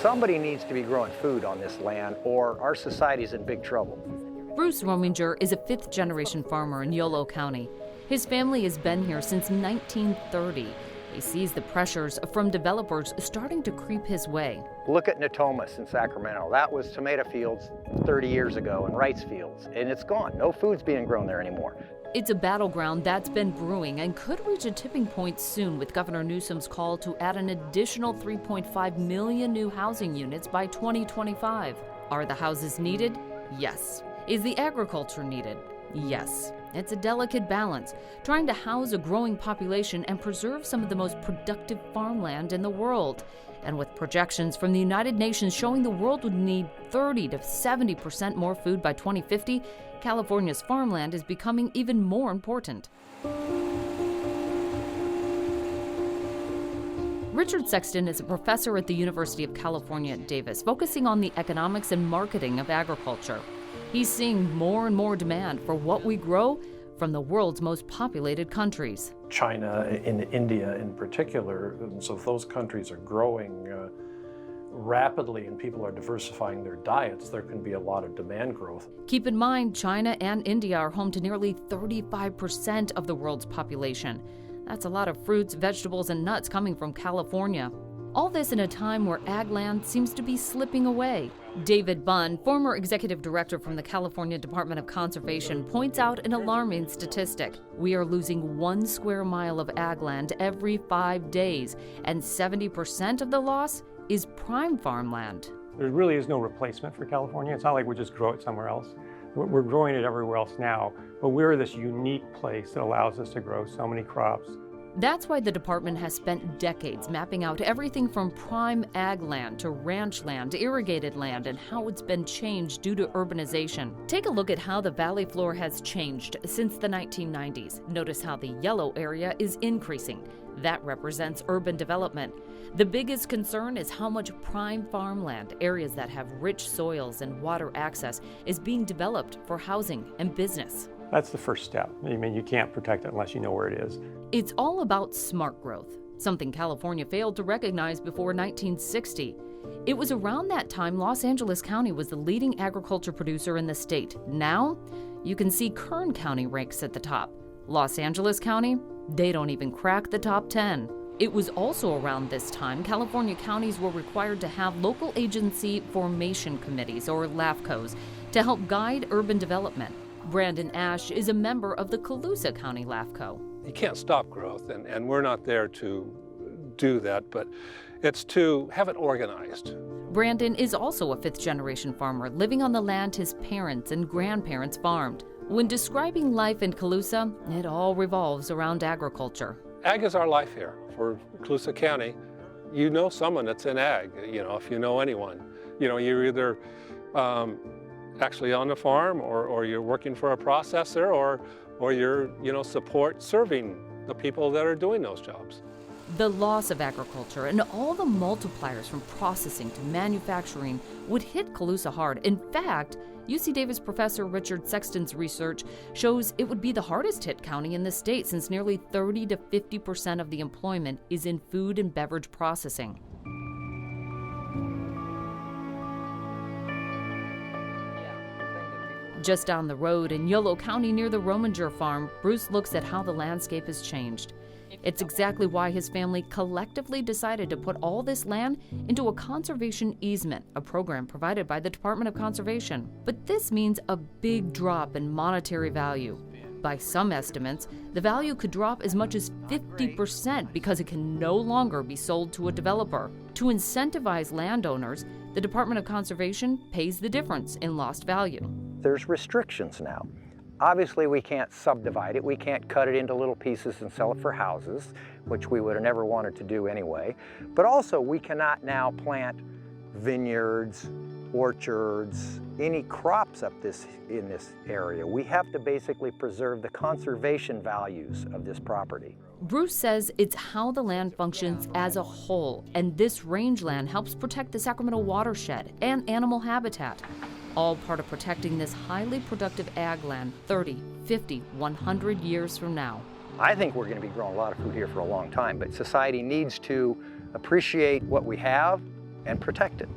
Somebody needs to be growing food on this land or our society's in big trouble. Bruce Rominger is a fifth-generation farmer in Yolo County. His family has been here since 1930. He sees the pressures from developers starting to creep his way. Look at Natomas in Sacramento. That was tomato fields 30 years ago and rice fields, and it's gone. No food's being grown there anymore. It's a battleground that's been brewing and could reach a tipping point soon with Governor Newsom's call to add an additional 3.5 million new housing units by 2025. Are the houses needed? Yes. Is the agriculture needed? Yes. It's a delicate balance, trying to house a growing population and preserve some of the most productive farmland in the world. And with projections from the United Nations showing the world would need 30 to 70% more food by 2050, California's farmland is becoming even more important. Richard Sexton is a professor at the University of California at Davis, focusing on the economics and marketing of agriculture. He's seeing more and more demand for what we grow from the world's most populated countries. China and India in particular, and so if those countries are growing rapidly and people are diversifying their diets, there can be a lot of demand growth. Keep in mind, China and India are home to nearly 35% of the world's population. That's a lot of fruits, vegetables, and nuts coming from California. All this in a time where ag land seems to be slipping away. David Bunn, former executive director from the California Department of Conservation, points out an alarming statistic. We are losing 1 square mile of ag land every 5 days, and 70% of the loss is prime farmland. There really is no replacement for California. It's not like we just grow it somewhere else. We're growing it everywhere else now, but we're this unique place that allows us to grow so many crops. That's why the department has spent decades mapping out everything from prime ag land to ranch land, irrigated land, and how it's been changed due to urbanization. Take a look at how the valley floor has changed since the 1990s. Notice how the yellow area is increasing. That represents urban development. The biggest concern is how much prime farmland, areas that have rich soils and water access, is being developed for housing and business. That's the first step. I mean, you can't protect it unless you know where it is. It's all about smart growth, something California failed to recognize before 1960. It was around that time Los Angeles County was the leading agriculture producer in the state. Now, you can see Kern County ranks at the top. Los Angeles County, they don't even crack the top 10. It was also around this time California counties were required to have local agency formation committees, or LAFCOs, to help guide urban development. Brandon Ash is a member of the Colusa County LAFCO. You can't stop growth, and we're not there to do that, but it's to have it organized. Brandon is also a fifth-generation farmer living on the land his parents and grandparents farmed. When describing life in Colusa, it all revolves around agriculture. Ag is our life here. For Colusa County, you know someone that's in ag, if you know anyone. You're either actually on the farm or you're working for a processor or you're, support serving the people that are doing those jobs. The loss of agriculture and all the multipliers from processing to manufacturing would hit Colusa hard. In fact, UC Davis professor Richard Sexton's research shows it would be the hardest hit county in the state since nearly 30 to 50% of the employment is in food and beverage processing. Just down the road in Yolo County near the Rominger farm, Bruce looks at how the landscape has changed. It's exactly why his family collectively decided to put all this land into a conservation easement, a program provided by the Department of Conservation. But this means a big drop in monetary value. By some estimates, the value could drop as much as 50% because it can no longer be sold to a developer. To incentivize landowners, the Department of Conservation pays the difference in lost value. There's restrictions now. Obviously, we can't subdivide it. We can't cut it into little pieces and sell it for houses, which we would have never wanted to do anyway. But also, we cannot now plant vineyards, orchards, any crops up in this area. We have to basically preserve the conservation values of this property. Bruce says it's how the land functions as a whole, and this rangeland helps protect the Sacramento watershed and animal habitat. All part of protecting this highly productive ag land 30, 50, 100 years from now. I think we're going to be growing a lot of food here for a long time, but society needs to appreciate what we have and protect it.